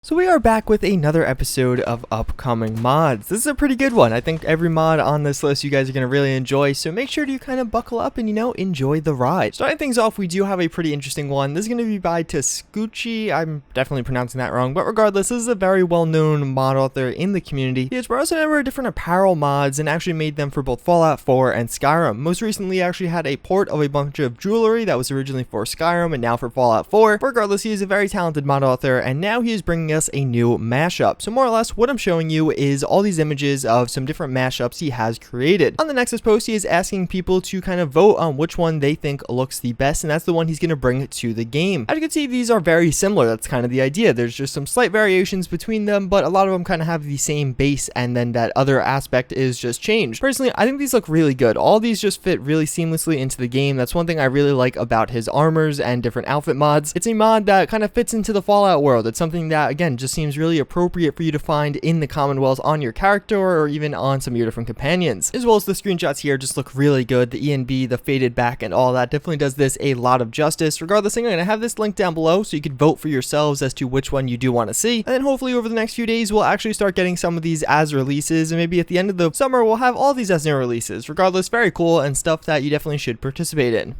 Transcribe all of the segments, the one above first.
So we are back with another episode of upcoming mods. This is a pretty good one. I think every mod on this list you guys are going to really enjoy, so make sure to kind of buckle up and, enjoy the ride. Starting things off, we do have a pretty interesting one. This is going to be by tschutschi. I'm definitely pronouncing that wrong, but regardless, this is a very well-known mod author in the community. He has brought us a number of different apparel mods and actually made them for both Fallout 4 and Skyrim. Most recently, he actually had a port of a bunch of jewelry that was originally for Skyrim and now for Fallout 4. Regardless, he is a very talented mod author, and now he is bringing us a new mashup. So more or less what I'm showing you is all these images of some different mashups he has created. On the Nexus post, he is asking people to kind of vote on which one they think looks the best, and that's the one he's going to bring to the game. As you can see, these are very similar. That's kind of the idea. There's just some slight variations between them, but a lot of them kind of have the same base, and then that other aspect is just changed. Personally, I think these look really good. All these just fit really seamlessly into the game. That's one thing I really like about his armors and different outfit mods. It's a mod that kind of fits into the Fallout world. It's something that, again, just seems really appropriate for you to find in the Commonwealth on your character or even on some of your different companions. As well as the screenshots here just look really good. The ENB, the faded back, and all that definitely does this a lot of justice. Regardless, I'm going to have this link down below so you can vote for yourselves as to which one you do want to see. And then hopefully over the next few days, we'll actually start getting some of these as releases, and maybe at the end of the summer, we'll have all these as new releases. Regardless, very cool and stuff that you definitely should participate in.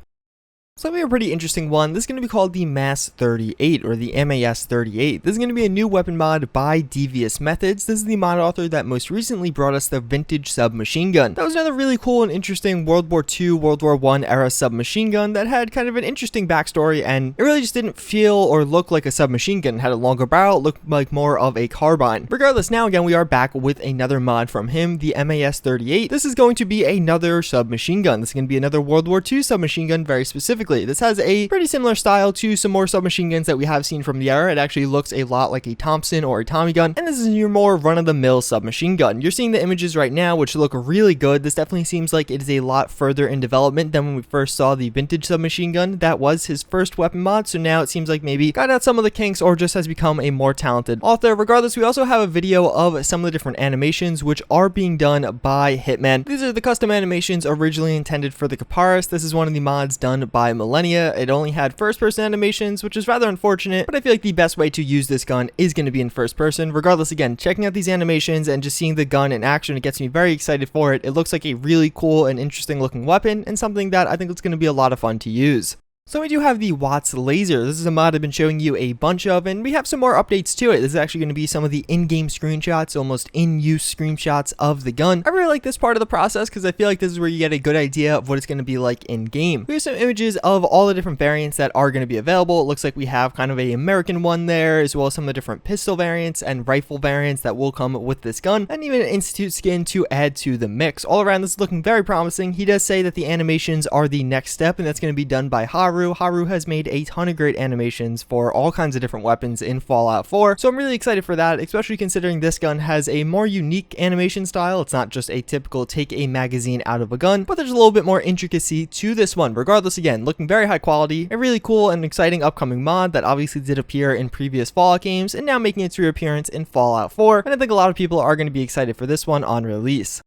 So we have a pretty interesting one. This is going to be called the MAS 38 or the MAS 38. This is going to be a new weapon mod by Devious Methods. This is the mod author that most recently brought us the vintage submachine gun. That was another really cool and interesting World War II, World War I era submachine gun that had kind of an interesting backstory, and it really just didn't feel or look like a submachine gun. It had a longer barrel, it looked like more of a carbine. Regardless, now again we are back with another mod from him, the MAS 38. This is going to be another submachine gun. This is going to be another World War II submachine gun very specifically. This has a pretty similar style to some more submachine guns that we have seen from the era. It actually looks a lot like a Thompson or a Tommy gun, and this is your more run-of-the-mill submachine gun. You're seeing the images right now, which look really good. This definitely seems like it is a lot further in development than when we first saw the vintage submachine gun. That was his first weapon mod, so now it seems like maybe got out some of the kinks or just has become a more talented author. Regardless, we also have a video of some of the different animations which are being done by Hitman. These are the custom animations originally intended for the Caparis. This is one of the mods done by Millennia. It only had first-person animations, which is rather unfortunate, but I feel like the best way to use this gun is going to be in first person. Regardless, again, checking out these animations and just seeing the gun in action, it gets me very excited for it. It looks like a really cool and interesting looking weapon, and something that I think it's going to be a lot of fun to use. So we do have the Wattz laser. This is a mod I've been showing you a bunch of, and we have some more updates to it. This is actually going to be some of the in-game screenshots, almost in-use screenshots of the gun. I really like this part of the process because I feel like this is where you get a good idea of what it's going to be like in-game. We have some images of all the different variants that are going to be available. It looks like we have kind of a American one there, as well as some of the different pistol variants and rifle variants that will come with this gun, and even an Institute skin to add to the mix. All around, this is looking very promising. He does say that the animations are the next step, and that's going to be done by Haru. Haru has made a ton of great animations for all kinds of different weapons in Fallout 4, so I'm really excited for that, especially considering this gun has a more unique animation style. It's not just a typical take a magazine out of a gun, but there's a little bit more intricacy to this one. Regardless, again, looking very high quality, a really cool and exciting upcoming mod that obviously did appear in previous Fallout games and now making its reappearance in Fallout 4, and I think a lot of people are going to be excited for this one on release.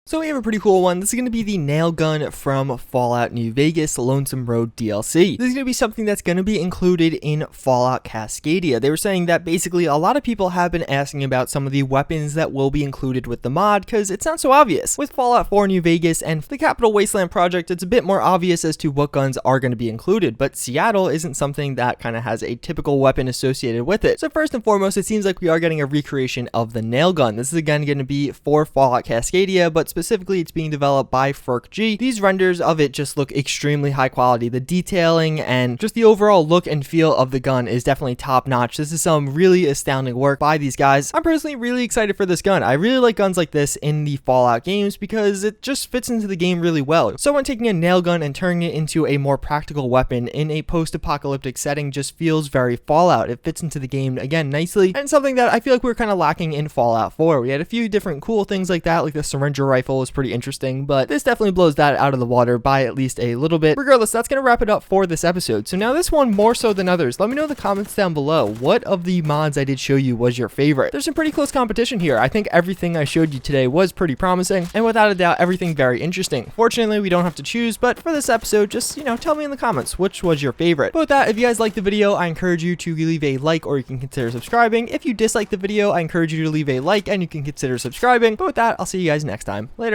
So we have a pretty cool one. This is going to be the Nailgun from Fallout New Vegas Lonesome Road DLC. This is going to be something that's going to be included in Fallout Cascadia. They were saying that basically a lot of people have been asking about some of the weapons that will be included with the mod because it's not so obvious. With Fallout 4 New Vegas and the Capital Wasteland project, it's a bit more obvious as to what guns are going to be included, but Seattle isn't something that kind of has a typical weapon associated with it. So first and foremost, it seems like we are getting a recreation of the Nailgun. This is again going to be for Fallout Cascadia, but specifically it's being developed by FERC-G. These renders of it just look extremely high quality. The detailing and just the overall look and feel of the gun is definitely top notch. This is some really astounding work by these guys. I'm personally really excited for this gun. I really like guns like this in the Fallout games because it just fits into the game really well. So when taking a nail gun and turning it into a more practical weapon in a post-apocalyptic setting just feels very Fallout. It fits into the game again nicely, and something that I feel like we're kind of lacking in Fallout 4. We had a few different cool things like that, like the syringe rifle rifle was pretty interesting, but this definitely blows that out of the water by at least a little bit. Regardless, that's going to wrap it up for this episode. So now this one more so than others. Let me know in the comments down below, what of the mods I did show you was your favorite? There's some pretty close competition here. I think everything I showed you today was pretty promising, and without a doubt, everything very interesting. Fortunately, we don't have to choose, but for this episode, just, tell me in the comments which was your favorite. But with that, if you guys liked the video, I encourage you to leave a like, or you can consider subscribing. If you disliked the video, I encourage you to leave a like and you can consider subscribing. But with that, I'll see you guys next time. Later.